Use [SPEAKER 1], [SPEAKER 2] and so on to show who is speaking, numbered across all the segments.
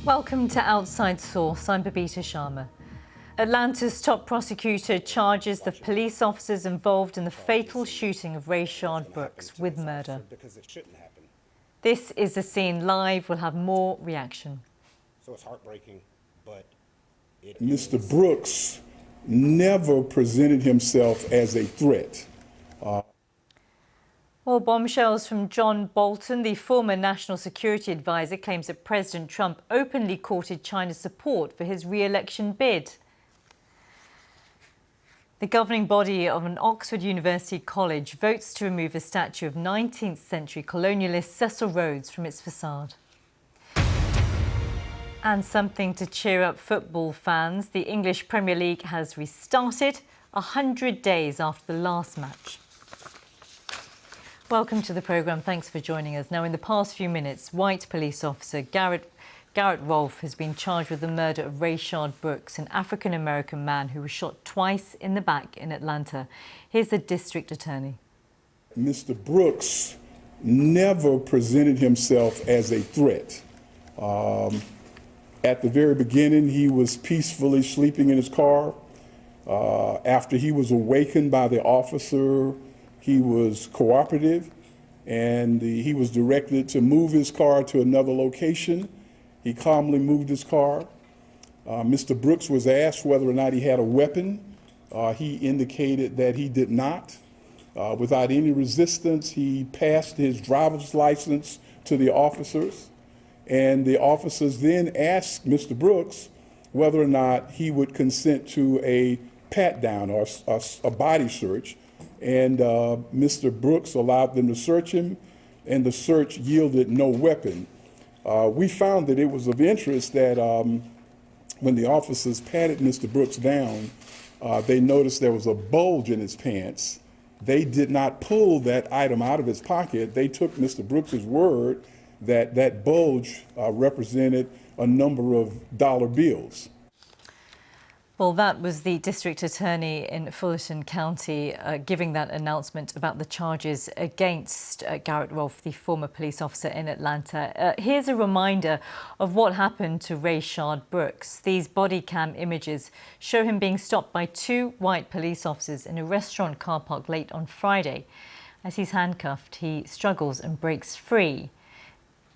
[SPEAKER 1] Welcome to Outside Source. I'm Babita Sharma. Atlanta's top prosecutor charges the police officers involved in the fatal shooting of Rayshard Brooks with murder. This is the scene live. We'll have more reaction.
[SPEAKER 2] So it's heartbreaking, but
[SPEAKER 3] Mr. Brooks never presented himself as a threat.
[SPEAKER 1] Well, bombshells from John Bolton, the former national security advisor, claims that President Trump openly courted China's support for his re-election bid. The governing body of an Oxford University college votes to remove a statue of 19th century colonialist Cecil Rhodes from its facade. And something to cheer up football fans. The English Premier League has restarted 100 days after the last match. Welcome to the programme. Thanks for joining us. Now, in the past few minutes, white police officer Garrett Rolfe has been charged with the murder of Rayshard Brooks, an African-American man who was shot twice in the back in Atlanta. Here's the district attorney.
[SPEAKER 3] Mr. Brooks never presented himself as a threat. At the very beginning, he was peacefully sleeping in his car. After he was awakened by the officer, he was cooperative, and he was directed to move his car to another location. He calmly moved his car. Mr. Brooks was asked whether or not he had a weapon. He indicated that he did not. Without any resistance, he passed his driver's license to the officers, and the officers then asked Mr. Brooks whether or not he would consent to a pat-down or a body search. And Mr. Brooks allowed them to search him, and the search yielded no weapon. We found that it was of interest that when the officers patted Mr. Brooks down, they noticed there was a bulge in his pants. They did not pull that item out of his pocket. They took Mr. Brooks's word that that bulge represented a number of dollar bills.
[SPEAKER 1] Well, that was the district attorney in Fulton County giving that announcement about the charges against Garrett Rolfe, the former police officer in Atlanta. Here's a reminder of what happened to Rayshard Brooks. These body cam images show him being stopped by two white police officers in a restaurant car park late on Friday. As he's handcuffed, he struggles and breaks free.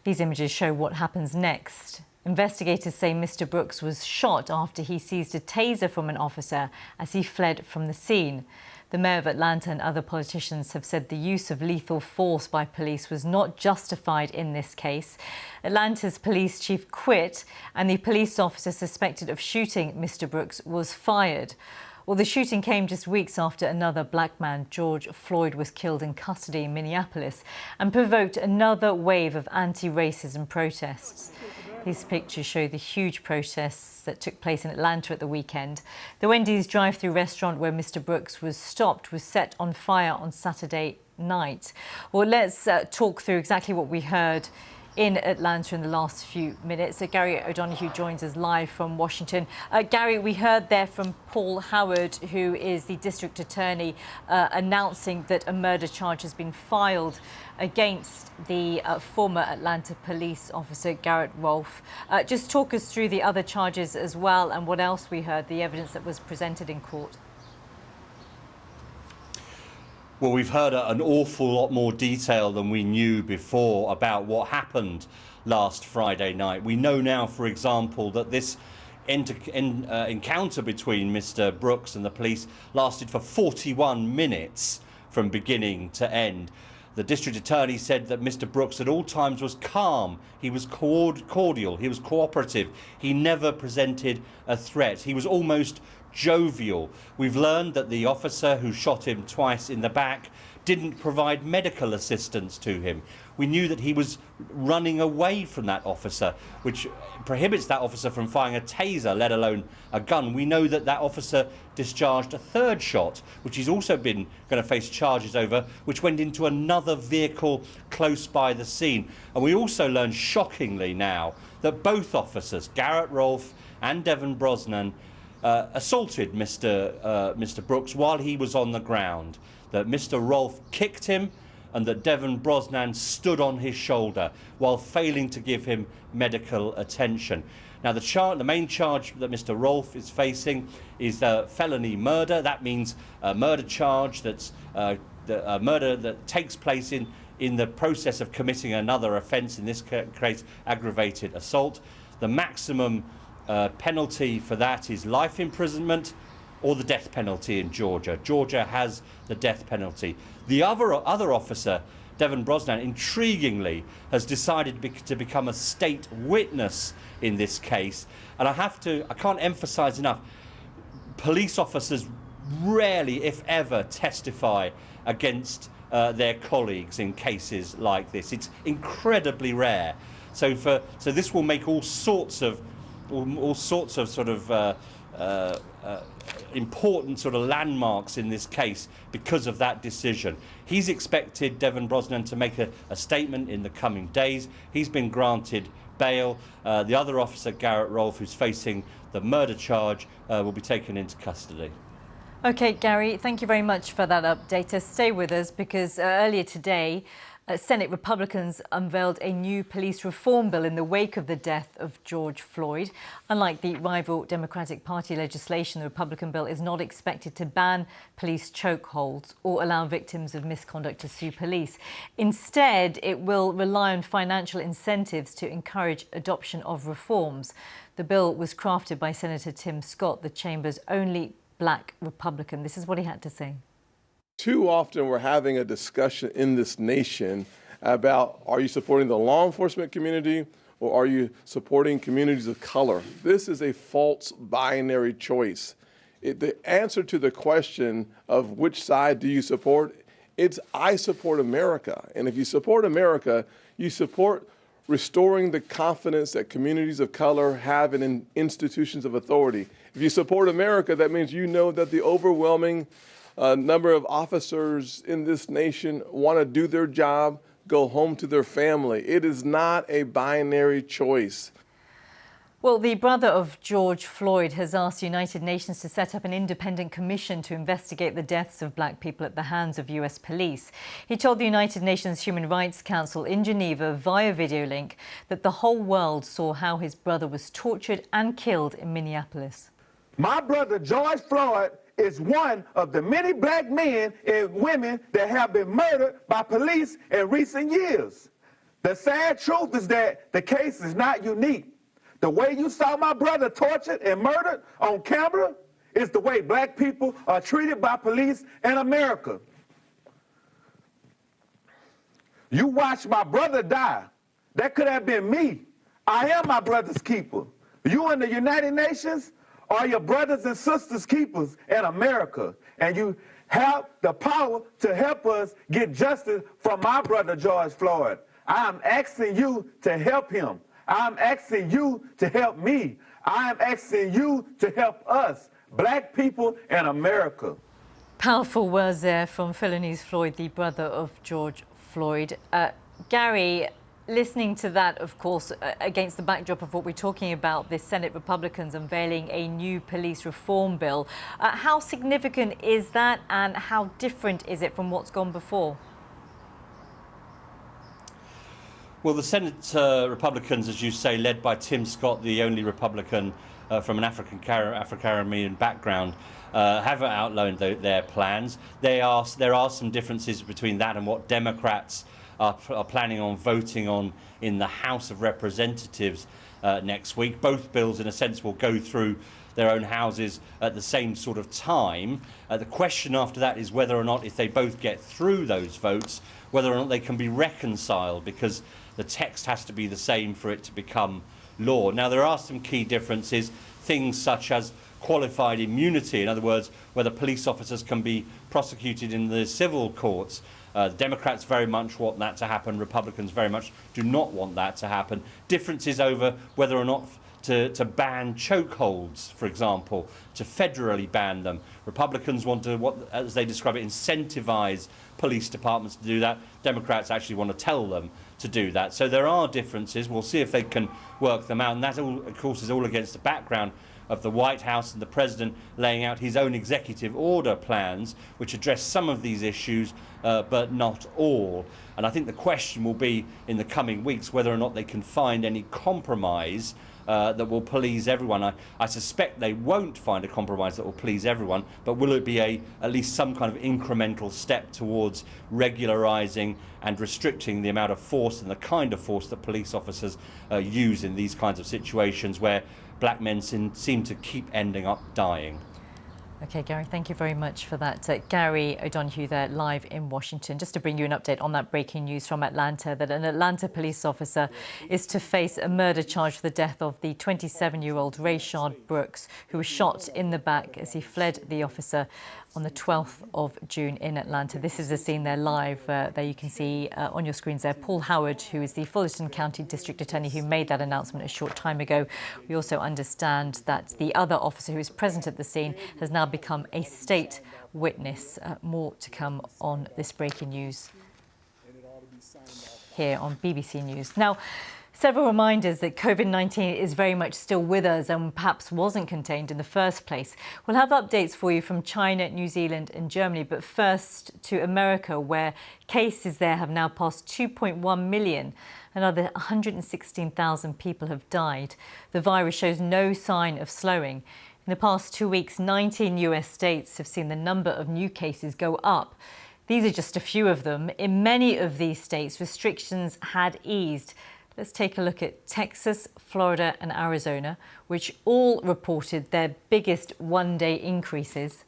[SPEAKER 1] These images show what happens next. Investigators say Mr. Brooks was shot after he seized a taser from an officer as he fled from the scene. The mayor of Atlanta and other politicians have said the use of lethal force by police was not justified in this case. Atlanta's police chief quit, and the police officer suspected of shooting Mr. Brooks was fired. Well, the shooting came just weeks after another black man, George Floyd, was killed in custody in Minneapolis and provoked another wave of anti-racism protests. These pictures show the huge protests that took place in Atlanta at the weekend. The Wendy's drive-thru restaurant where Mr. Brooks was stopped was set on fire on Saturday night. Well, let's talk through exactly what we heard in Atlanta in the last few minutes. Gary O'Donoghue joins us live from Washington. Gary, we heard there from Paul Howard, who is the district attorney, announcing that a murder charge has been filed against the former Atlanta police officer, Garrett Rolfe. Just talk us through the other charges as well and what else we heard, the evidence that was presented in court.
[SPEAKER 4] Well, we've heard an awful lot more detail than we knew before about what happened last Friday night. We know now, for example, that this encounter between Mr. Brooks and the police lasted for 41 minutes from beginning to end. The district attorney said that Mr. Brooks at all times was calm, he was cordial, he was cooperative, he never presented a threat, he was almost jovial. We've learned that the officer who shot him twice in the back didn't provide medical assistance to him. We knew that he was running away from that officer, which prohibits that officer from firing a taser, let alone a gun. We know that that officer discharged a third shot, which he's also been going to face charges over, which went into another vehicle close by the scene. And we also learned, shockingly now, that both officers, Garrett Rolfe and Devon Brosnan, assaulted Mr. Brooks while he was on the ground. That Mr. Rolfe kicked him and that Devon Brosnan stood on his shoulder while failing to give him medical attention. Now, the main charge that Mr. Rolfe is facing is felony murder. That means a murder charge that's a murder that takes place in the process of committing another offence, in this case aggravated assault. The maximum penalty for that is life imprisonment or the death penalty in Georgia. Georgia has the death penalty. The other officer, Devon Brosnan, intriguingly has decided to become a state witness in this case. And I can't emphasise enough, police officers rarely, if ever, testify against their colleagues in cases like this. It's incredibly rare. So this will make all sorts of sort of important sort of landmarks in this case because of that decision. He's expected, Devon Brosnan, to make a statement in the coming days. He's been granted bail. The other officer, Garrett Rolfe, who's facing the murder charge, will be taken into custody.
[SPEAKER 1] OK, Gary, thank you very much for that update. Stay with us because earlier today, Senate Republicans unveiled a new police reform bill in the wake of the death of George Floyd. Unlike the rival Democratic Party legislation, the Republican bill is not expected to ban police chokeholds or allow victims of misconduct to sue police. Instead, it will rely on financial incentives to encourage adoption of reforms. The bill was crafted by Senator Tim Scott, the chamber's only black Republican. This is what he had to say.
[SPEAKER 5] Too often we're having a discussion in this nation about, are you supporting the law enforcement community or are you supporting communities of color? This is a false binary choice. The answer to the question of which side do you support, it's I support America. And if you support America, you support restoring the confidence that communities of color have in institutions of authority. If you support America, that means you know that the overwhelming number of officers in this nation want to do their job, go home to their family. It is not a binary choice.
[SPEAKER 1] Well, the brother of George Floyd has asked the United Nations to set up an independent commission to investigate the deaths of black people at the hands of US police. He told the United Nations Human Rights Council in Geneva via video link that the whole world saw how his brother was tortured and killed in Minneapolis.
[SPEAKER 6] My brother George Floyd is one of the many black men and women that have been murdered by police in recent years. The sad truth is that the case is not unique. The way you saw my brother tortured and murdered on camera is the way black people are treated by police in America. You watched my brother die. That could have been me. I am my brother's keeper. You in the United Nations are your brothers and sisters keepers in America. And you have the power to help us get justice for my brother George Floyd. I'm asking you to help him. I'm asking you to help me. I'm asking you to help us, black people in America.
[SPEAKER 1] Powerful words there from Felonies Floyd, the brother of George Floyd. Gary, listening to that, of course, against the backdrop of what we're talking about, the Senate Republicans unveiling a new police reform bill, how significant is that and how different is it from what's gone before?
[SPEAKER 4] Well, the Senate Republicans, as you say, led by Tim Scott, the only Republican from an Afro-Caribbean background, have outlined their plans. There are some differences between that and what Democrats are planning on voting on in the House of Representatives next week. Both bills, in a sense, will go through their own houses at the same sort of time. The question after that is whether or not, if they both get through those votes, whether or not they can be reconciled, because the text has to be the same for it to become law. Now, there are some key differences, things such as qualified immunity, in other words, whether police officers can be prosecuted in the civil courts. Democrats very much want that to happen. Republicans very much do not want that to happen. Differences over whether or not to ban chokeholds, for example, to federally ban them. Republicans want to, as they describe it, incentivize police departments to do that. Democrats actually want to tell them to do that. So there are differences. We'll see if they can work them out. And that, all, of course, is all against the background of the White House and the President laying out his own executive order plans, which address some of these issues but not all. And I think the question will be in the coming weeks whether or not they can find any compromise that will please everyone. I suspect they won't find a compromise that will please everyone, but will it be at least some kind of incremental step towards regularising and restricting the amount of force and the kind of force that police officers use in these kinds of situations where black men seem to keep ending up dying?
[SPEAKER 1] OK, Gary, thank you very much for that. Gary O'Donoghue there, live in Washington. Just to bring you an update on that breaking news from Atlanta, that an Atlanta police officer is to face a murder charge for the death of the 27-year-old Rayshard Brooks, who was shot in the back as he fled the officer on the 12th of June in Atlanta. This is the scene there live. There you can see on your screens there Paul Howard, who is the Fulton County District Attorney who made that announcement a short time ago. We also understand that the other officer who was present at the scene has now become a state witness. More to come on this breaking news here on BBC News. Now, several reminders that COVID-19 is very much still with us and perhaps wasn't contained in the first place. We'll have updates for you from China, New Zealand and Germany, but first to America, where cases there have now passed 2.1 million. Another 116,000 people have died. The virus shows no sign of slowing. In the past 2 weeks, 19 US states have seen the number of new cases go up. These are just a few of them. In many of these states, restrictions had eased. Let's take a look at Texas, Florida and Arizona, which all reported their biggest one-day increases.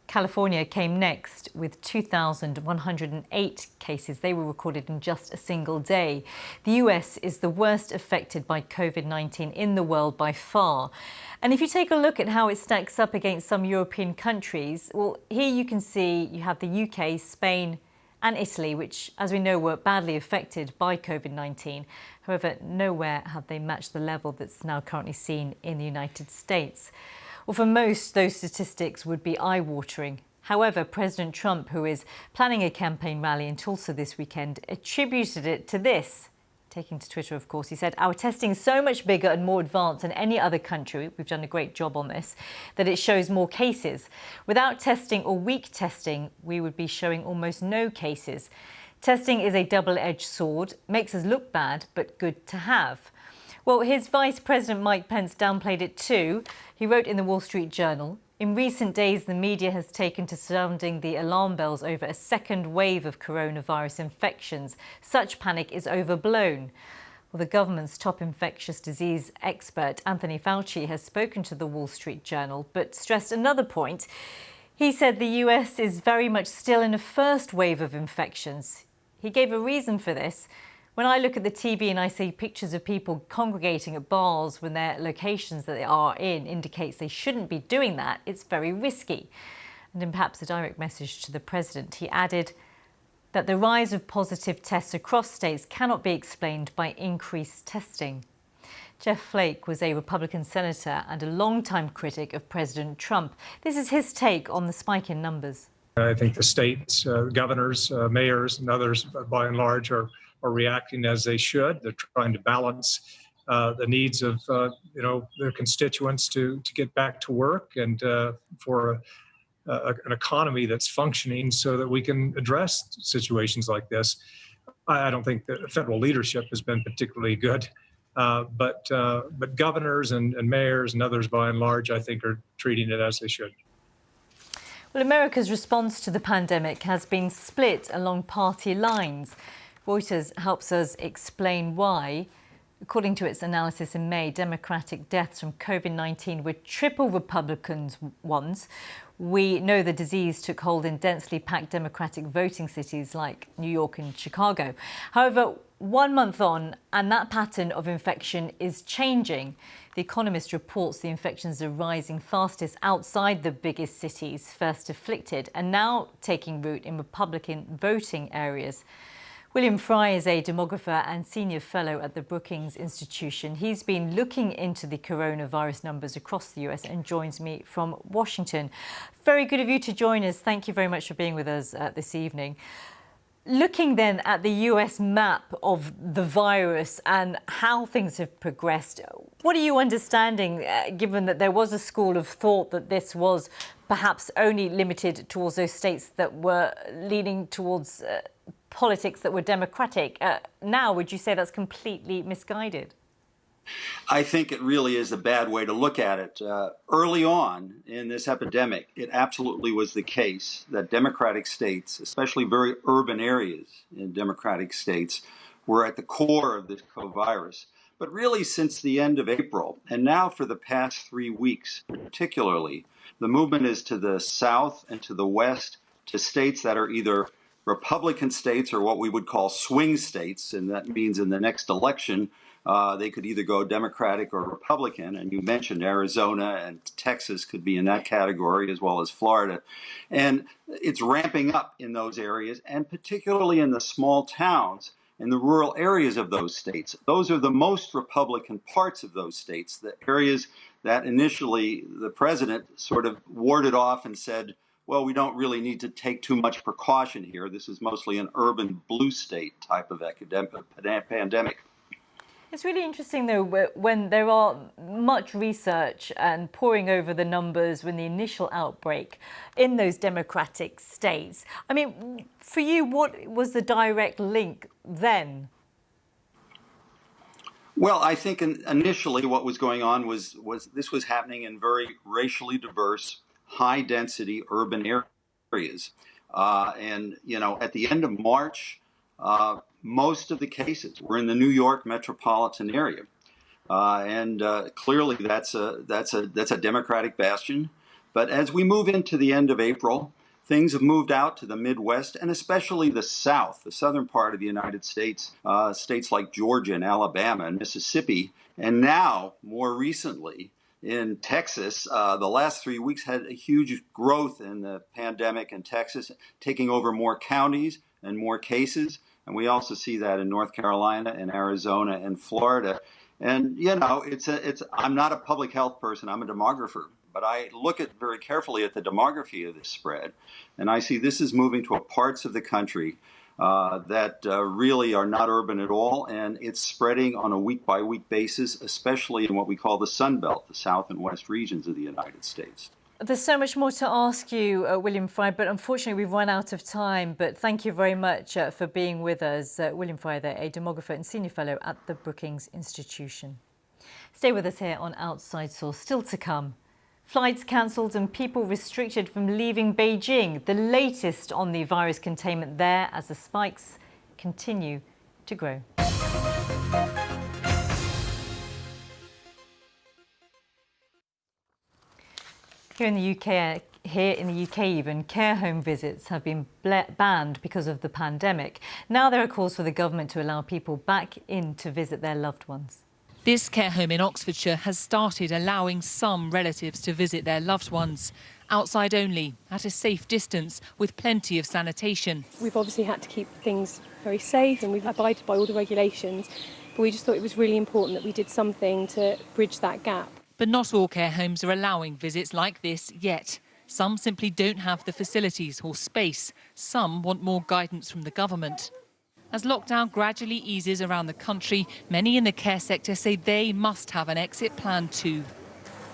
[SPEAKER 1] California came next with 2,108 cases. They were recorded in just a single day. The US is the worst affected by COVID-19 in the world by far. And if you take a look at how it stacks up against some European countries, well, here you can see you have the UK, Spain and Italy, which, as we know, were badly affected by COVID-19. However, nowhere have they matched the level that's now currently seen in the United States. Well, for most, those statistics would be eye-watering. However, President Trump, who is planning a campaign rally in Tulsa this weekend, attributed it to this. Taking to Twitter, of course, he said, "Our testing is so much bigger and more advanced than any other country. We've done a great job on this, that it shows more cases. Without testing or weak testing, we would be showing almost no cases. Testing is a double-edged sword, makes us look bad, but good to have." Well, his Vice President Mike Pence downplayed it too. He wrote in the Wall Street Journal, "In recent days, the media has taken to sounding the alarm bells over a second wave of coronavirus infections. Such panic is overblown." Well, the government's top infectious disease expert, Anthony Fauci, has spoken to the Wall Street Journal, but stressed another point. He said the US is very much still in a first wave of infections. He gave a reason for this. "When I look at the TV and I see pictures of people congregating at bars when their locations that they are in indicates they shouldn't be doing that, it's very risky." And in perhaps a direct message to the president, he added that the rise of positive tests across states cannot be explained by increased testing. Jeff Flake was a Republican senator and a longtime critic of President Trump. This is his take on the spike in numbers.
[SPEAKER 7] I think the states, governors, mayors and others, by and large, are reacting as they should. They're trying to balance the needs of their constituents to get back to work and for an economy that's functioning so that we can address situations like this. I don't think the federal leadership has been particularly good, but governors and mayors and others, by and large, I think are treating it as they should.
[SPEAKER 1] Well, America's response to the pandemic has been split along party lines. Reuters helps us explain why. According to its analysis in May, Democratic deaths from COVID-19 were triple Republicans' ones. We know the disease took hold in densely packed Democratic voting cities like New York and Chicago. However, 1 month on, and that pattern of infection is changing. The Economist reports the infections are rising fastest outside the biggest cities first afflicted and now taking root in Republican voting areas. William Fry is a demographer and senior fellow at the Brookings Institution. He's been looking into the coronavirus numbers across the US and joins me from Washington. Very good of you to join us. Thank you very much for being with us this evening. Looking then at the US map of the virus and how things have progressed, what are you understanding, given that there was a school of thought that this was perhaps only limited towards those states that were leaning towards politics that were democratic. Now, would you say that's completely misguided?
[SPEAKER 8] I think it really is a bad way to look at it. Early on in this epidemic, it absolutely was the case that democratic states, especially very urban areas in democratic states, were at the core of this co-virus. But really, since the end of April, and now for the past 3 weeks particularly, the movement is to the south and to the west, to states that are either Republican states or what we would call swing states, and that means in the next election, they could either go Democratic or Republican, and you mentioned Arizona and Texas could be in that category, as well as Florida. And it's ramping up in those areas, and particularly in the small towns, in the rural areas of those states. Those are the most Republican parts of those states, the areas that initially the president sort of warded off and said, well, we don't really need to take too much precaution here. This is mostly an urban blue state type of pandemic.
[SPEAKER 1] It's really interesting, though, when there are much research and poring over the numbers when the initial outbreak in those democratic states. I mean, for you, what was the direct link then?
[SPEAKER 8] Well, I think initially what was going on was this was happening in very racially diverse, high-density urban areas. And, you know, at the end of March, most of the cases were in the New York metropolitan area, and clearly that's a Democratic bastion. But as we move into the end of April, things have moved out to the Midwest and especially the South, the southern part of the United States, states like Georgia and Alabama and Mississippi, and now more recently in Texas. The last 3 weeks had a huge growth in the pandemic in Texas, taking over more counties and more cases. And we also see that in North Carolina and Arizona and Florida. And, you know, I'm not a public health person, I'm a demographer, but I look very carefully at the demography of this spread. And I see this is moving to parts of the country that really are not urban at all. And it's spreading on a week-by-week basis, especially in what we call the Sun Belt, the south and west regions of the United States.
[SPEAKER 1] There's so much more to ask you, William Fry, but unfortunately we've run out of time. But thank you very much for being with us. William Fry, a demographer and senior fellow at the Brookings Institution. Stay with us here on Outside Source. Still to come. Flights cancelled and people restricted from leaving Beijing. The latest on the virus containment there as the spikes continue to grow. Here in the UK even, care home visits have been banned because of the pandemic. Now there are calls for the government to allow people back in to visit their loved ones.
[SPEAKER 9] This care home in Oxfordshire has started allowing some relatives to visit their loved ones. Outside only, at a safe distance, with plenty of sanitation.
[SPEAKER 10] We've obviously had to keep things very safe and we've abided by all the regulations, but we just thought it was really important that we did something to bridge that gap.
[SPEAKER 9] But not all care homes are allowing visits like this yet. Some simply don't have the facilities or space. Some want more guidance from the government. As lockdown gradually eases around the country, many in the care sector say they must have an exit plan too.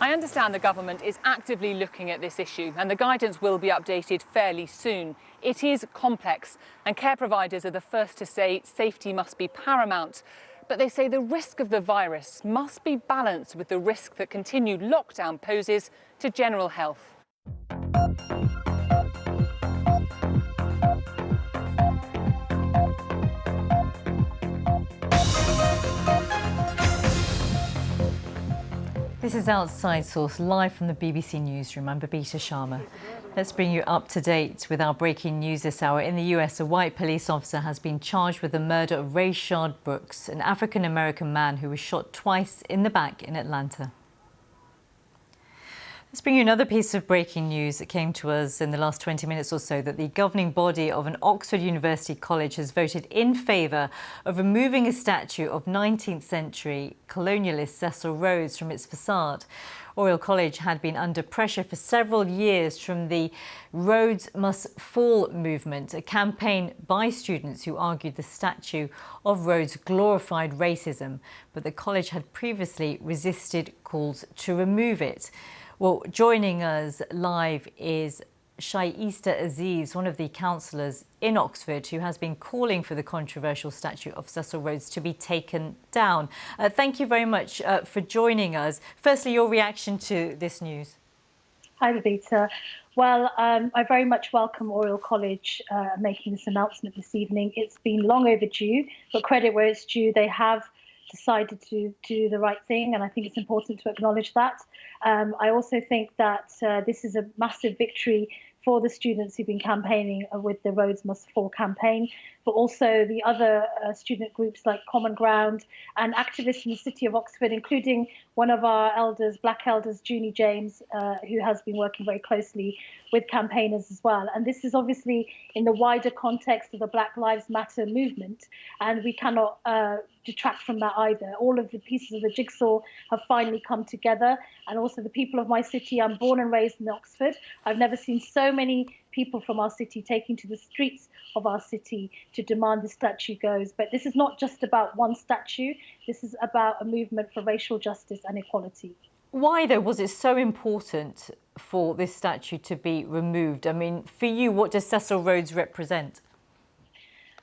[SPEAKER 11] I understand the government is actively looking at this issue and the guidance will be updated fairly soon. It is complex and care providers are the first to say safety must be paramount. But they say the risk of the virus must be balanced with the risk that continued lockdown poses to general health.
[SPEAKER 1] This is Outside Source, live from the BBC Newsroom. I'm Babita Sharma. Let's bring you up to date with our breaking news this hour. In the US, a white police officer has been charged with the murder of Rayshard Brooks, an African-American man who was shot twice in the back in Atlanta. Let's bring you another piece of breaking news that came to us in the last 20 minutes or so, that the governing body of an Oxford University college has voted in favour of removing a statue of 19th century colonialist Cecil Rhodes from its facade. Oriel College had been under pressure for several years from the Rhodes Must Fall movement, a campaign by students who argued the statue of Rhodes glorified racism, but the college had previously resisted calls to remove it. Well, joining us live is Shaista Aziz, one of the councillors in Oxford who has been calling for the controversial statue of Cecil Rhodes to be taken down. Thank you very much for joining us. Firstly, your reaction to this news.
[SPEAKER 12] Hi, Levita. Well, I very much welcome Oriel College making this announcement this evening. It's been long overdue, but credit where it's due. They have decided to do the right thing, and I think it's important to acknowledge that. I also think that this is a massive victory for the students who've been campaigning with the Rhodes Must Fall campaign, but also the other student groups like Common Ground and activists in the city of Oxford, including one of our elders, Black elders, Junie James, who has been working very closely with campaigners as well. And this is obviously in the wider context of the Black Lives Matter movement, and we cannot detract from that either. All of the pieces of the jigsaw have finally come together, and also the people of my city. I'm born and raised in Oxford. I've never seen so many people from our city taking to the streets of our city to demand the statue goes. But this is not just about one statue. This is about a movement for racial justice and equality.
[SPEAKER 1] Why, though, was it so important for this statue to be removed? I mean, for you, what does Cecil Rhodes represent?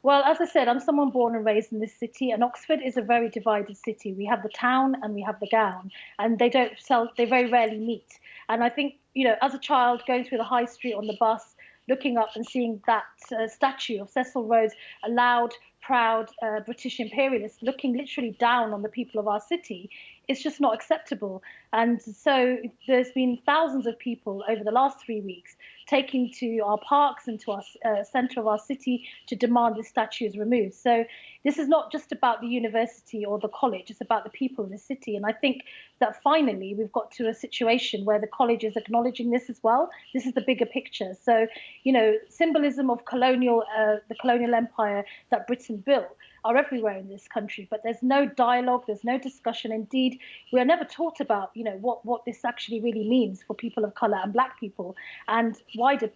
[SPEAKER 12] Well, as I said, I'm someone born and raised in this city, and Oxford is a very divided city. We have the town and we have the gown, and they very rarely meet. And I think, you know, as a child going through the high street on the bus, looking up and seeing that statue of Cecil Rhodes, a loud, proud British imperialist, looking literally down on the people of our city, it's just not acceptable. And so there's been thousands of people over the last 3 weeks taking to our parks and to our centre of our city to demand this statue is removed. So this is not just about the university or the college, it's about the people of the city. And I think that finally we've got to a situation where the college is acknowledging this as well. This is the bigger picture. So, you know, symbolism of the colonial empire that Britain built are everywhere in this country, but there's no dialogue, there's no discussion. Indeed, we are never taught about, you know, what this actually really means for people of colour and Black people and wider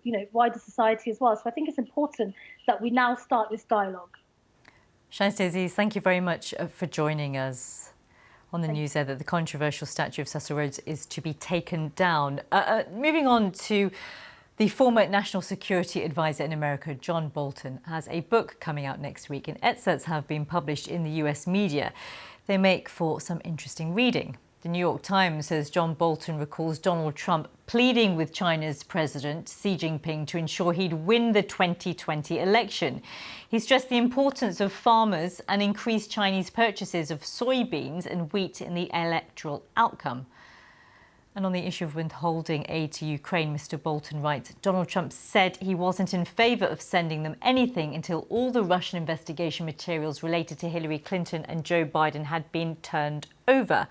[SPEAKER 12] society as well. So I think it's important that we now start this dialogue.
[SPEAKER 1] Shaista Aziz, thank you very much for joining us on the news there that the controversial statue of Cecil Rhodes is to be taken down. Moving on to the former National Security Advisor in America, John Bolton, has a book coming out next week, and excerpts have been published in the US media. They make for some interesting reading. The New York Times says John Bolton recalls Donald Trump pleading with China's President Xi Jinping to ensure he'd win the 2020 election. He stressed the importance of farmers and increased Chinese purchases of soybeans and wheat in the electoral outcome. And on the issue of withholding aid to Ukraine, Mr. Bolton writes, Donald Trump said he wasn't in favour of sending them anything until all the Russian investigation materials related to Hillary Clinton and Joe Biden had been turned over.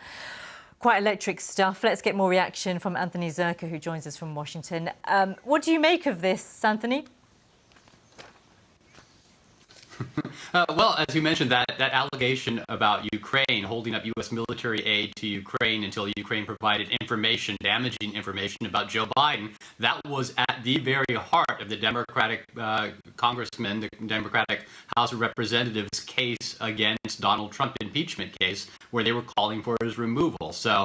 [SPEAKER 1] Quite electric stuff. Let's get more reaction from Anthony Zerka, who joins us from Washington. What do you make of this, Anthony?
[SPEAKER 13] Well, as you mentioned, that allegation about Ukraine holding up U.S. military aid to Ukraine until Ukraine provided information, damaging information about Joe Biden, that was at the very heart of the Democratic congressman, the Democratic House of Representatives case against Donald Trump, impeachment case, where they were calling for his removal. So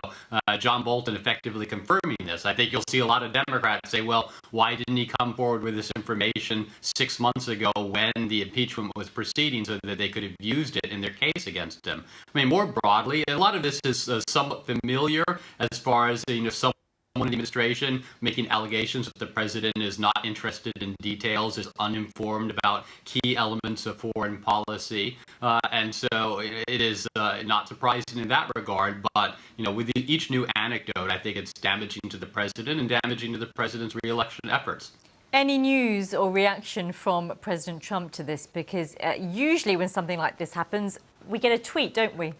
[SPEAKER 13] John Bolton effectively confirming this. I think you'll see a lot of Democrats say, well, why didn't he come forward with this information 6 months ago when the impeachment was proceeding so that they could have used it in their case against him? I mean, more broadly, a lot of this is somewhat familiar as far as, you know, someone in the administration making allegations that the president is not interested in details, is uninformed about key elements of foreign policy. And so it is not surprising in that regard. But, you know, with each new anecdote, I think it's damaging to the president and damaging to the president's re-election efforts.
[SPEAKER 1] Any news or reaction from President Trump to this? Because usually when something like this happens, we get a tweet, don't we?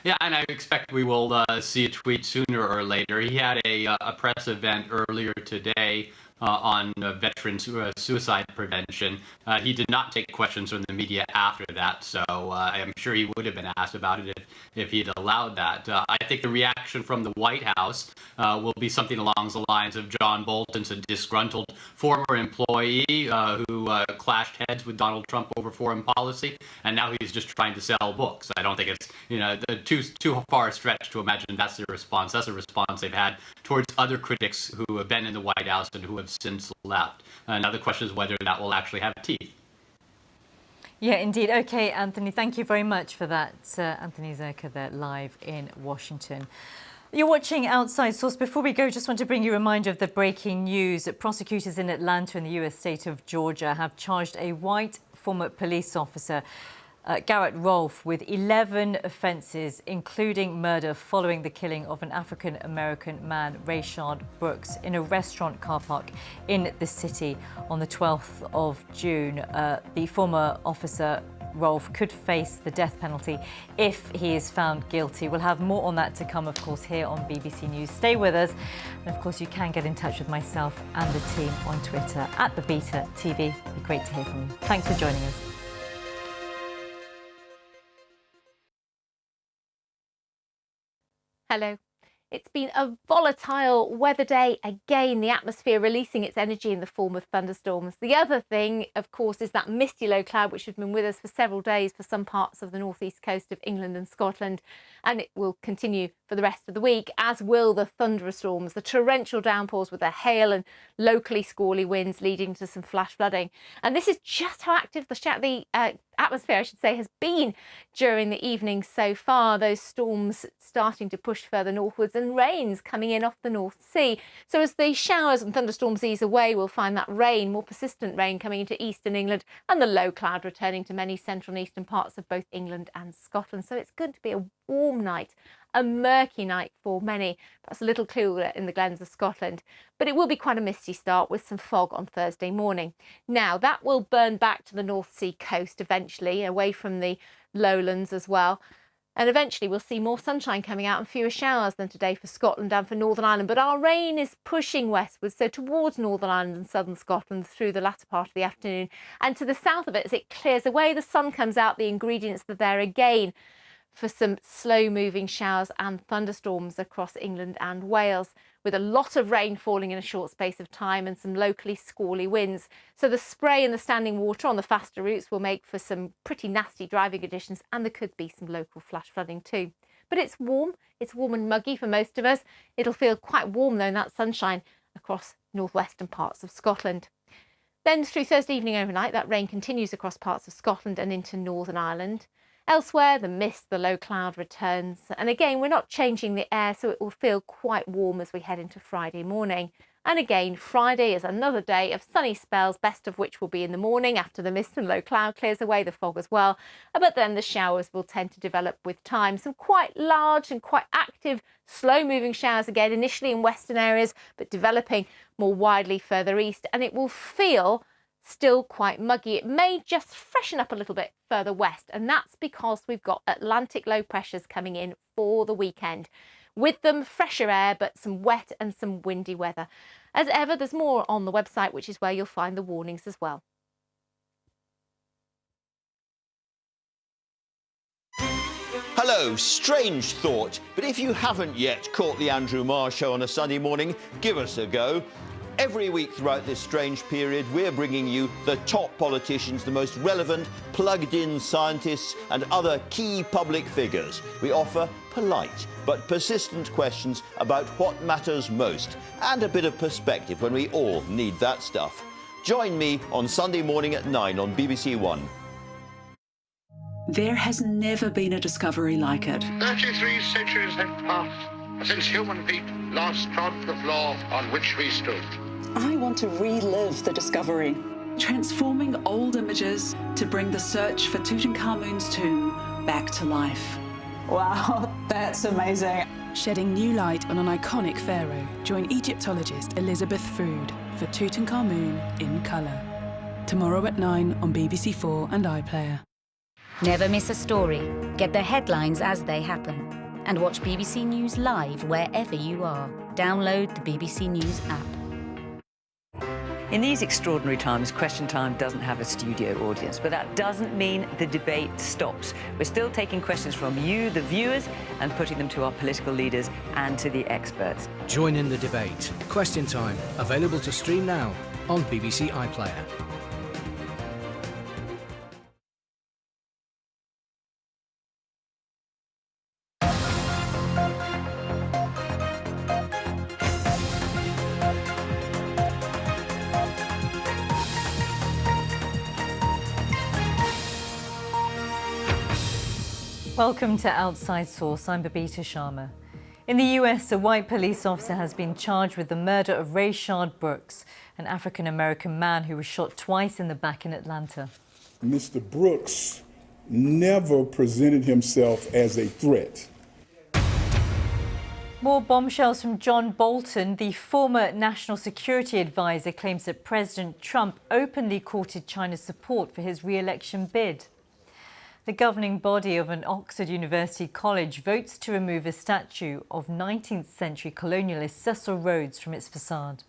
[SPEAKER 13] Yeah, and I expect we will see a tweet sooner or later. He had a press event earlier today on veteran suicide prevention. He did not take questions from the media after that, so I'm sure he would have been asked about it if he'd allowed that. I think the reaction from the White House will be something along the lines of John Bolton's a disgruntled former employee who clashed heads with Donald Trump over foreign policy, and now he's just trying to sell books. I don't think it's too far a stretch to imagine that's the response. That's a response they've had towards other critics who have been in the White House and who have since left. Now the question is whether that will actually have teeth.
[SPEAKER 1] Yeah, indeed. Okay, Anthony, thank you very much for that. Anthony Zerka there live in Washington. You're watching Outside Source. Before we go, just want to bring you a reminder of the breaking news. Prosecutors in Atlanta in the US state of Georgia have charged a white former police officer, Garrett Rolfe, with 11 offences, including murder following the killing of an African-American man, Rayshard Brooks, in a restaurant car park in the city on the 12th of June. The former officer, Rolfe, could face the death penalty if he is found guilty. We'll have more on that to come, of course, here on BBC News. Stay with us. And, of course, you can get in touch with myself and the team on Twitter at The Beta TV. It'd be great to hear from you. Thanks for joining us.
[SPEAKER 14] Hello. It's been a volatile weather day again, the atmosphere releasing its energy in the form of thunderstorms. The other thing, of course, is that misty low cloud which has been with us for several days for some parts of the northeast coast of England and Scotland, and it will continue for the rest of the week, as will the thunderstorms, the torrential downpours with the hail and locally squally winds leading to some flash flooding. And this is just how active the atmosphere, I should say, has been during the evening so far. Those storms starting to push further northwards and rains coming in off the North Sea. So as the showers and thunderstorms ease away, we'll find that rain, more persistent rain, coming into eastern England, and the low cloud returning to many central and eastern parts of both England and Scotland. So it's going to be a warm night, a murky night for many, perhaps a little cooler in the glens of Scotland, but it will be quite a misty start with some fog on Thursday morning. Now that will burn back to the North Sea coast eventually, away from the lowlands as well. And eventually we'll see more sunshine coming out and fewer showers than today for Scotland and for Northern Ireland. But our rain is pushing westwards, so towards Northern Ireland and southern Scotland through the latter part of the afternoon. And to the south of it, as it clears away, the sun comes out, the ingredients are there again for some slow-moving showers and thunderstorms across England and Wales, with a lot of rain falling in a short space of time and some locally squally winds. So the spray and the standing water on the faster routes will make for some pretty nasty driving conditions, and there could be some local flash flooding too. But it's warm and muggy for most of us. It'll feel quite warm though in that sunshine across northwestern parts of Scotland. Then through Thursday evening overnight, that rain continues across parts of Scotland and into Northern Ireland. Elsewhere, the mist, the low cloud returns. And again, we're not changing the air, so it will feel quite warm as we head into Friday morning. And again, Friday is another day of sunny spells, best of which will be in the morning after the mist and low cloud clears away, the fog as well. But then the showers will tend to develop with time. Some quite large and quite active, slow-moving showers again, initially in western areas, but developing more widely further east. And it will feel still quite muggy. It may just freshen up a little bit further west, and that's because we've got Atlantic low pressures coming in for the weekend. With them, fresher air, but some wet and some windy weather. As ever, there's more on the website, which is where you'll find the warnings as well.
[SPEAKER 15] Hello, strange thought, but if you haven't yet caught the Andrew Marr Show on a Sunday morning, give us a go. Every week throughout this strange period, we're bringing you the top politicians, the most relevant, plugged-in scientists and other key public figures. We offer polite but persistent questions about what matters most and a bit of perspective when we all need that stuff. Join me on Sunday morning at 9 on BBC One.
[SPEAKER 16] There has never been a discovery like it.
[SPEAKER 17] 33 centuries have passed since human feet last trod the floor on which we stood.
[SPEAKER 16] I want to relive the discovery, transforming old images to bring the search for Tutankhamun's tomb back to life.
[SPEAKER 18] Wow, that's amazing.
[SPEAKER 19] Shedding new light on an iconic pharaoh, join Egyptologist Elizabeth Frood for Tutankhamun in colour. Tomorrow at 9 on BBC4 and iPlayer.
[SPEAKER 20] Never miss a story. Get the headlines as they happen. And watch BBC News live wherever you are. Download the BBC News app.
[SPEAKER 21] In these extraordinary times, Question Time doesn't have a studio audience, but that doesn't mean the debate stops. We're still taking questions from you, the viewers, and putting them to our political leaders and to the experts.
[SPEAKER 22] Join in the debate. Question Time, available to stream now on BBC iPlayer.
[SPEAKER 1] Welcome to Outside Source. I'm Babita Sharma. In the US, a white police officer has been charged with the murder of Rayshard Brooks, an African-American man who was shot twice in the back in Atlanta.
[SPEAKER 3] Mr. Brooks never presented himself as a threat.
[SPEAKER 1] More bombshells from John Bolton. The former national security advisor claims that President Trump openly courted China's support for his re-election bid. The governing body of an Oxford University college votes to remove a statue of 19th century colonialist Cecil Rhodes from its facade.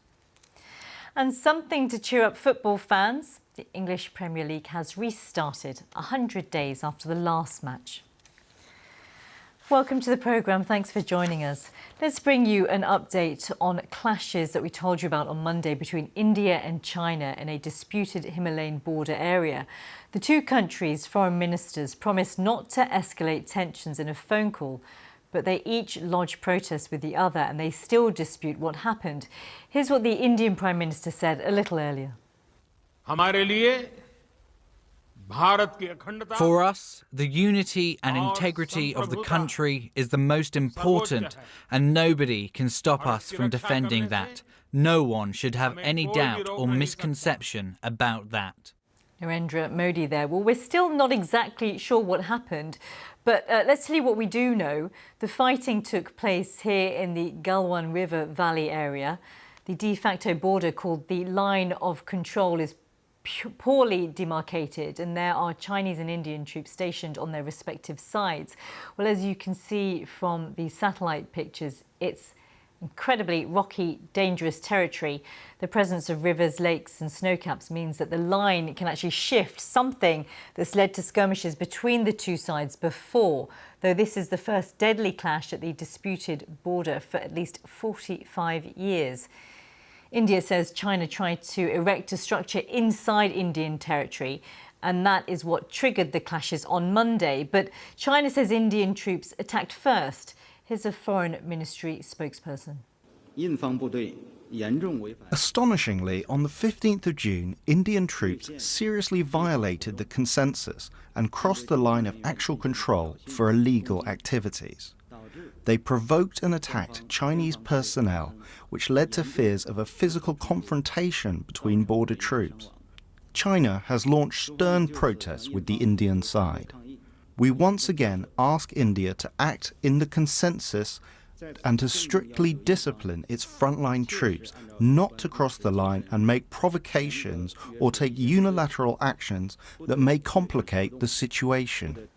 [SPEAKER 1] And something to cheer up football fans. The English Premier League has restarted 100 days after the last match. Welcome to the programme. Thanks for joining us. Let's bring you an update on clashes that we told you about on Monday between India and China in a disputed Himalayan border area. The two countries' foreign ministers promised not to escalate tensions in a phone call, but they each lodged protests with the other and they still dispute what happened. Here's what the Indian Prime Minister said a little earlier.
[SPEAKER 23] For us, the unity and integrity of the country is the most important, and nobody can stop us from defending that. No one should have any doubt or misconception about that.
[SPEAKER 1] Narendra Modi there. Well, we're still not exactly sure what happened, but let's tell you what we do know. The fighting took place here in the Galwan River Valley area. The de facto border called the Line of Control is poorly demarcated, and there are Chinese and Indian troops stationed on their respective sides. Well, as you can see from the satellite pictures, it's incredibly rocky, dangerous territory. The presence of rivers, lakes and snowcaps means that the line can actually shift, something that's led to skirmishes between the two sides before, though this is the first deadly clash at the disputed border for at least 45 years. India says China tried to erect a structure inside Indian territory, and that is what triggered the clashes on Monday. But China says Indian troops attacked first. Here's a Foreign Ministry spokesperson.
[SPEAKER 24] Astonishingly, on the 15th of June, Indian troops seriously violated the consensus and crossed the line of actual control for illegal activities. They provoked and attacked Chinese personnel, which led to fears of a physical confrontation between border troops. China has launched stern protests with the Indian side. We once again ask India to act in the consensus and to strictly discipline its frontline troops, not to cross the line and make provocations or take unilateral actions that may complicate the situation.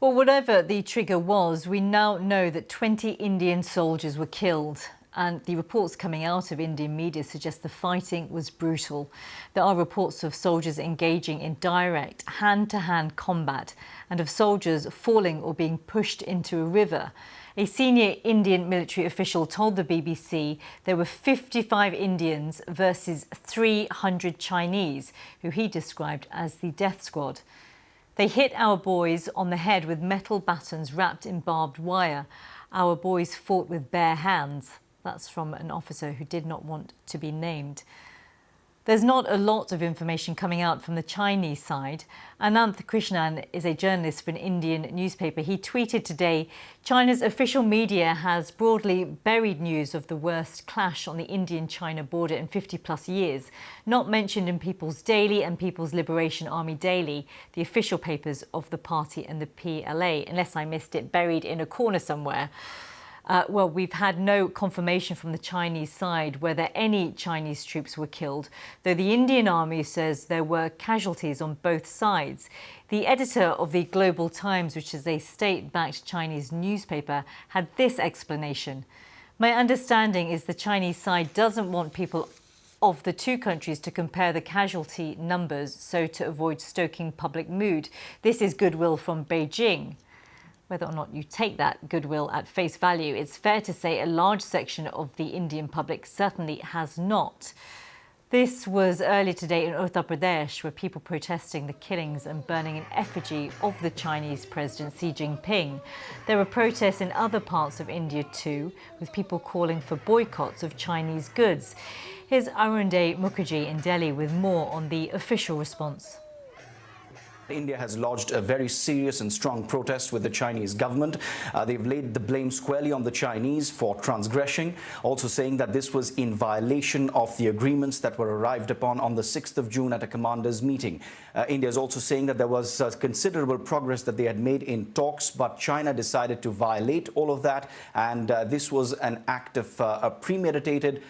[SPEAKER 1] Well, whatever the trigger was, we now know that 20 Indian soldiers were killed. And the reports coming out of Indian media suggest the fighting was brutal. There are reports of soldiers engaging in direct hand-to-hand combat and of soldiers falling or being pushed into a river. A senior Indian military official told the BBC there were 55 Indians versus 300 Chinese, who he described as the death squad. They hit our boys on the head with metal batons wrapped in barbed wire. Our boys fought with bare hands. That's from an officer who did not want to be named. There's not a lot of information coming out from the Chinese side. Ananth Krishnan is a journalist for an Indian newspaper. He tweeted today, China's official media has broadly buried news of the worst clash on the Indian-China border in 50-plus years, not mentioned in People's Daily and People's Liberation Army Daily, the official papers of the party and the PLA, unless I missed it buried in a corner somewhere. Well, we've had no confirmation from the Chinese side whether any Chinese troops were killed, though the Indian army says there were casualties on both sides. The editor of the Global Times, which is a state-backed Chinese newspaper, had this explanation. My understanding is the Chinese side doesn't want people of the two countries to compare the casualty numbers so to avoid stoking public mood. This is goodwill from Beijing. Whether or not you take that goodwill at face value, it's fair to say a large section of the Indian public certainly has not. This was earlier today in Uttar Pradesh, where people protesting the killings and burning an effigy of the Chinese President Xi Jinping. There were protests in other parts of India too, with people calling for boycotts of Chinese goods. Here's Arunday Mukherjee in Delhi with more on the official response.
[SPEAKER 2] India has lodged a very serious and strong protest with the Chinese government. They've laid the blame squarely on the Chinese for transgressing, also saying that this was in violation of the agreements that were arrived upon on the 6th of June at a commanders' meeting. India is also saying that there was considerable progress that they had made in talks, but China decided to violate all of that, and this was an act of premeditated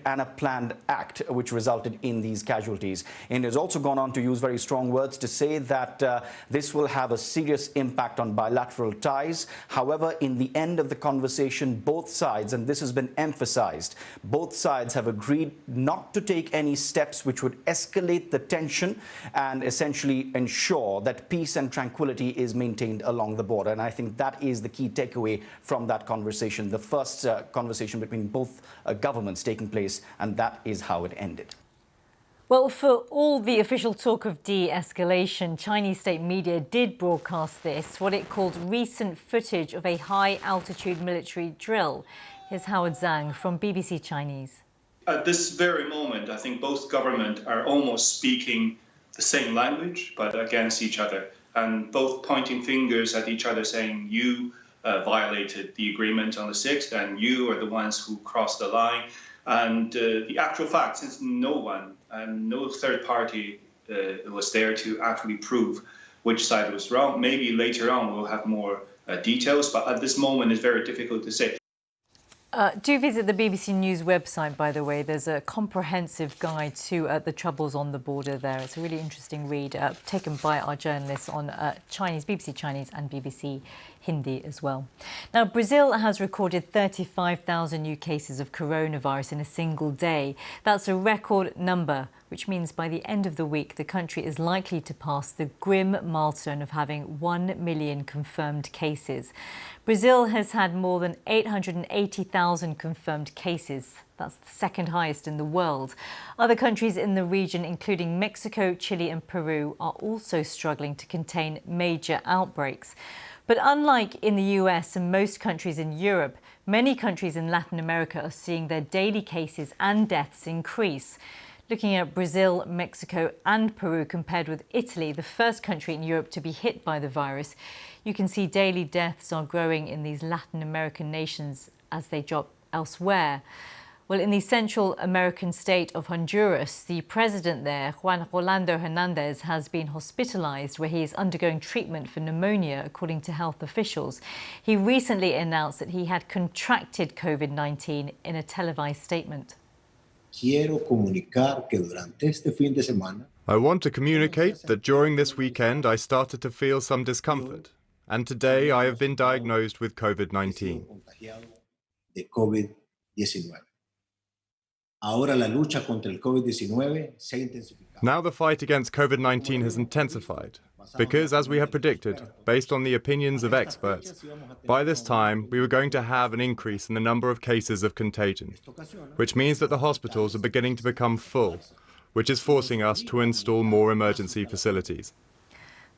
[SPEAKER 2] and a planned act which resulted in these casualties. India has also gone on to use very strong words to say that this will have a serious impact on bilateral ties. However, in the end of the conversation, both sides, and this has been emphasized, both sides have agreed not to take any steps which would escalate the tension and essentially ensure that peace and tranquility is maintained along the border. And I think that is the key takeaway from that conversation, the first conversation between both governments taking place, and that is how it ended.
[SPEAKER 1] Well, for all the official talk of de-escalation, Chinese state media did broadcast this, what it called recent footage of a high-altitude military drill. Here's Howard Zhang from BBC Chinese.
[SPEAKER 4] At this very moment, I think both governments are almost speaking the same language, but against each other, and both pointing fingers at each other saying, you violated the agreement on the 6th, and you are the ones who crossed the line. And the actual fact, since no one and no third party was there to actually prove which side was wrong, maybe later on we'll have more details, but at this moment it's very difficult to say.
[SPEAKER 1] Do visit the BBC News website, by the way. There's a comprehensive guide to the troubles on the border there. It's a really interesting read taken by our journalists on Chinese, BBC Chinese and BBC Hindi as well. Now, Brazil has recorded 35,000 new cases of coronavirus in a single day. That's a record number, which means by the end of the week, the country is likely to pass the grim milestone of having 1 million confirmed cases. Brazil has had more than 880,000 confirmed cases. That's the second highest in the world. Other countries in the region, including Mexico, Chile and Peru, are also struggling to contain major outbreaks. But unlike in the US and most countries in Europe, many countries in Latin America are seeing their daily cases and deaths increase. Looking at Brazil, Mexico and Peru compared with Italy, the first country in Europe to be hit by the virus, you can see daily deaths are growing in these Latin American nations as they drop elsewhere. Well, in the Central American state of Honduras, the president there, Juan Rolando Hernandez, has been hospitalized where he is undergoing treatment for pneumonia, according to health officials. He recently announced that he had contracted COVID-19 in a televised statement.
[SPEAKER 5] I want to communicate that during this weekend I started to feel some discomfort, and today I have been diagnosed with COVID-19. Now the fight against COVID-19 has intensified, because as we have predicted, based on the opinions of experts, by this time we were going to have an increase in the number of cases of contagion, which means that the hospitals are beginning to become full, which is forcing us to install more emergency facilities.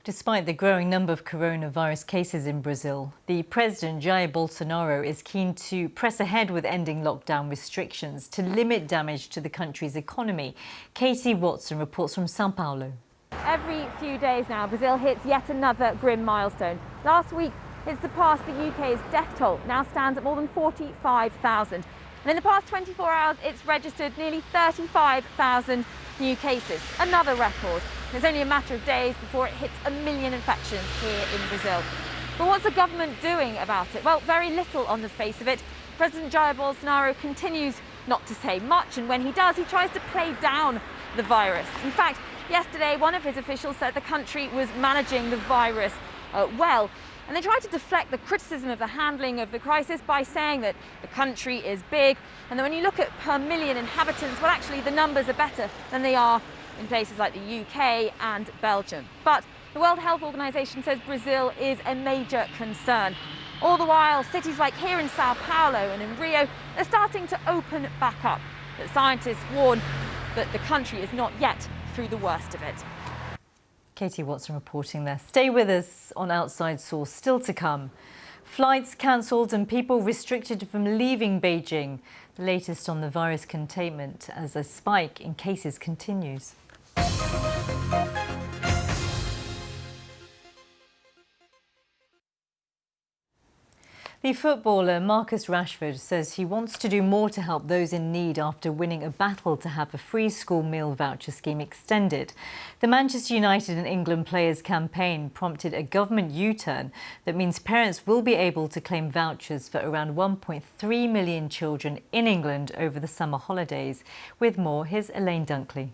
[SPEAKER 1] Despite the growing number of coronavirus cases in Brazil, the president, Jair Bolsonaro, is keen to press ahead with ending lockdown restrictions to limit damage to the country's economy. Katie Watson reports from São Paulo.
[SPEAKER 6] Every few days now, Brazil hits yet another grim milestone. Last week, it surpassed the UK's death toll, now stands at more than 45,000. And in the past 24 hours, it's registered nearly 35,000 new cases, another record. It's only a matter of days before it hits 1 million infections here in Brazil. But what's the government doing about it? Well, very little on the face of it. President Jair Bolsonaro continues not to say much, and when he does, he tries to play down the virus. In fact, yesterday, one of his officials said the country was managing the virus well. And they try to deflect the criticism of the handling of the crisis by saying that the country is big, and that when you look at per million inhabitants, well, actually the numbers are better than they are in places like the UK and Belgium. But the World Health Organization says Brazil is a major concern. All the while, cities like here in Sao Paulo and in Rio are starting to open back up. But scientists warn that the country is not yet through the worst of it.
[SPEAKER 1] Katie Watson reporting there. Stay with us on Outside Source, still to come. Flights cancelled and people restricted from leaving Beijing. The latest on the virus containment as a spike in cases continues. The footballer Marcus Rashford says he wants to do more to help those in need after winning a battle to have a free school meal voucher scheme extended. The Manchester United and England players' campaign prompted a government U-turn that means parents will be able to claim vouchers for around 1.3 million children in England over the summer holidays. With more, here's Elaine Dunkley.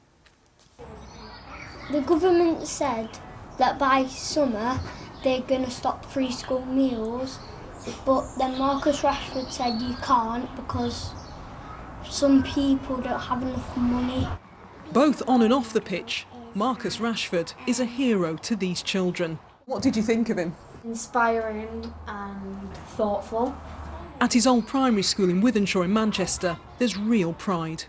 [SPEAKER 7] The government said that by summer they're going to stop free school meals. But then Marcus Rashford said you can't because some people don't have enough money.
[SPEAKER 8] Both on and off the pitch, Marcus Rashford is a hero to these children. What did you think of him?
[SPEAKER 7] Inspiring and thoughtful.
[SPEAKER 8] At his old primary school in Wythenshawe in Manchester, there's real pride.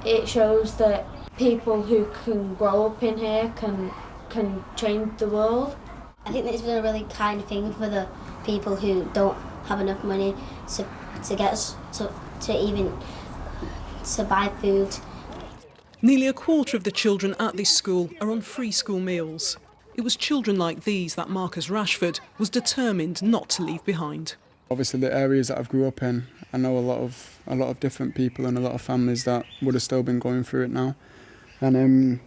[SPEAKER 7] It shows that people who can grow up in here can change the world.
[SPEAKER 9] I think that it's been a really kind thing for the people who don't have enough money to even to buy food.
[SPEAKER 8] Nearly a quarter of the children at this school are on free school meals. It was children like these that Marcus Rashford was determined not to leave behind.
[SPEAKER 10] Obviously, the areas that I've grew up in, I know a lot of different people and a lot of families that would have still been going through it now. And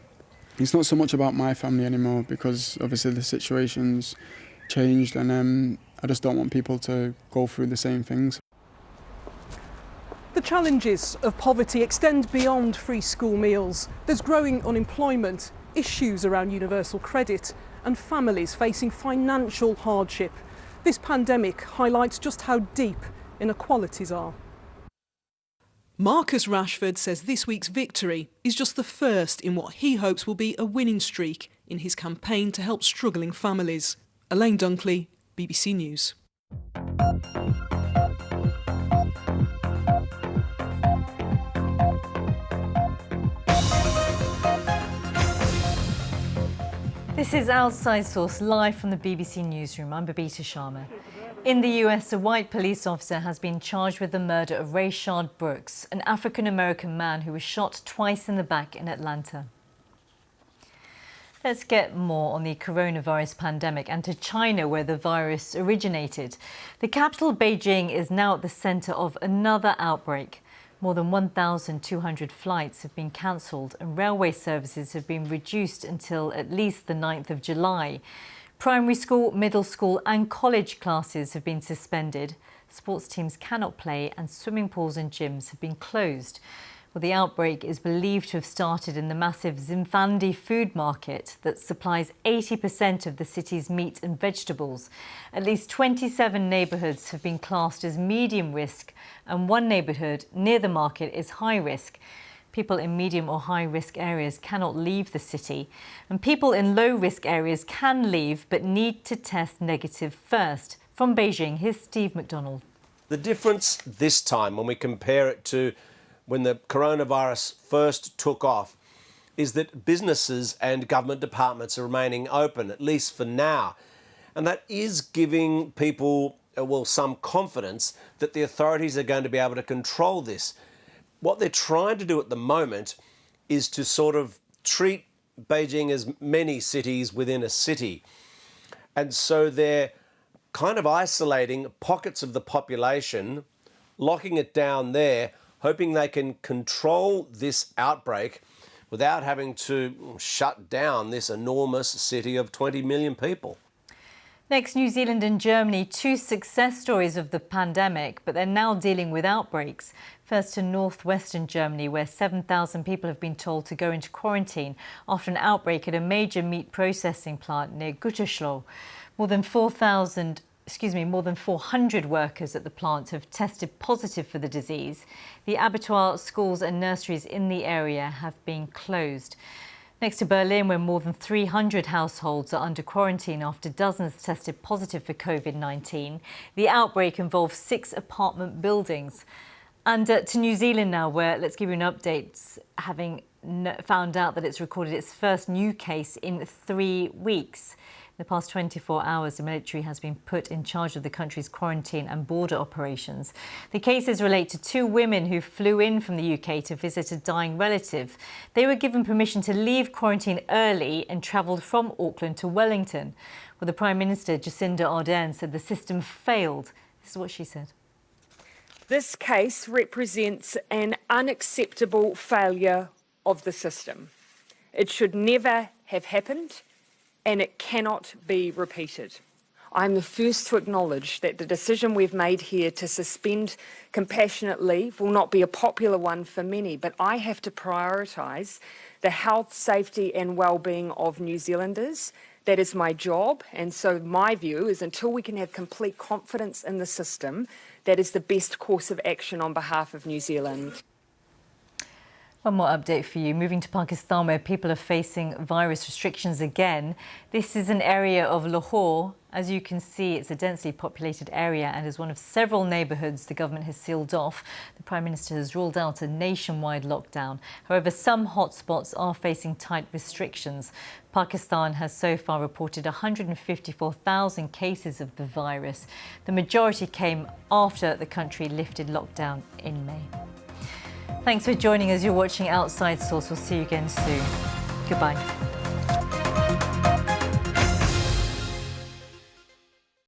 [SPEAKER 10] it's not so much about my family anymore because obviously the situation's changed, and I just don't want people to go through the same things.
[SPEAKER 8] The challenges of poverty extend beyond free school meals. There's growing unemployment, issues around universal credit, and families facing financial hardship. This pandemic highlights just how deep inequalities are. Marcus Rashford says this week's victory is just the first in what he hopes will be a winning streak in his campaign to help struggling families. Elaine Dunkley, BBC News.
[SPEAKER 1] This is Outside Source, live from the BBC Newsroom. I'm Babita Sharma. In the US, a white police officer has been charged with the murder of Rayshard Brooks, an African-American man who was shot twice in the back in Atlanta. Let's get more on the coronavirus pandemic and to China, where the virus originated. The capital, Beijing, is now at the centre of another outbreak. More than 1,200 flights have been cancelled and railway services have been reduced until at least the 9th of July. Primary school, middle school and college classes have been suspended. Sports teams cannot play and swimming pools and gyms have been closed. Well, the outbreak is believed to have started in the massive Zimfandi food market that supplies 80% of the city's meat and vegetables. At least 27 neighbourhoods have been classed as medium risk and one neighbourhood near the market is high risk. People in medium or high risk areas cannot leave the city, and people in low risk areas can leave but need to test negative first. From Beijing, here's Steve McDonald.
[SPEAKER 25] The difference this time, when we compare it to when the coronavirus first took off, is that businesses and government departments are remaining open, at least for now. And that is giving people, well, some confidence that the authorities are going to be able to control this. What they're trying to do at the moment is to sort of treat Beijing as many cities within a city. And so they're kind of isolating pockets of the population, locking it down there, hoping they can control this outbreak without having to shut down this enormous city of 20 million people.
[SPEAKER 1] Next, New Zealand and Germany, two success stories of the pandemic, but they're now dealing with outbreaks. First to northwestern Germany, where 7,000 people have been told to go into quarantine after an outbreak at a major meat processing plant near Gütersloh. More than 400 workers at the plant have tested positive for the disease. The abattoir, schools and nurseries in the area have been closed. Next to Berlin, where more than 300 households are under quarantine after dozens tested positive for COVID-19. The outbreak involves 6 apartment buildings. And to New Zealand now, where let's give you an update, having found out that it's recorded its first new case in 3 weeks. In the past 24 hours, the military has been put in charge of the country's quarantine and border operations. The cases relate to 2 women who flew in from the UK to visit a dying relative. They were given permission to leave quarantine early and travelled from Auckland to Wellington. Well, the Prime Minister, Jacinda Ardern, said the system failed. This is what she said.
[SPEAKER 11] This case represents an unacceptable failure of the system. It should never have happened, and it cannot be repeated. I'm the first to acknowledge that the decision we've made here to suspend compassionate leave will not be a popular one for many, but I have to prioritise the health, safety and well-being of New Zealanders. That is my job, and so my view is until we can have complete confidence in the system, that is the best course of action on behalf of New Zealand.
[SPEAKER 1] One more update for you. Moving to Pakistan, where people are facing virus restrictions again. This is an area of Lahore. As you can see, it's a densely populated area and is one of several neighbourhoods the government has sealed off. The Prime Minister has ruled out a nationwide lockdown. However, some hotspots are facing tight restrictions. Pakistan has so far reported 154,000 cases of the virus. The majority came after the country lifted lockdown in May. Thanks for joining us. You're watching Outside Source. We'll see you again soon. Goodbye.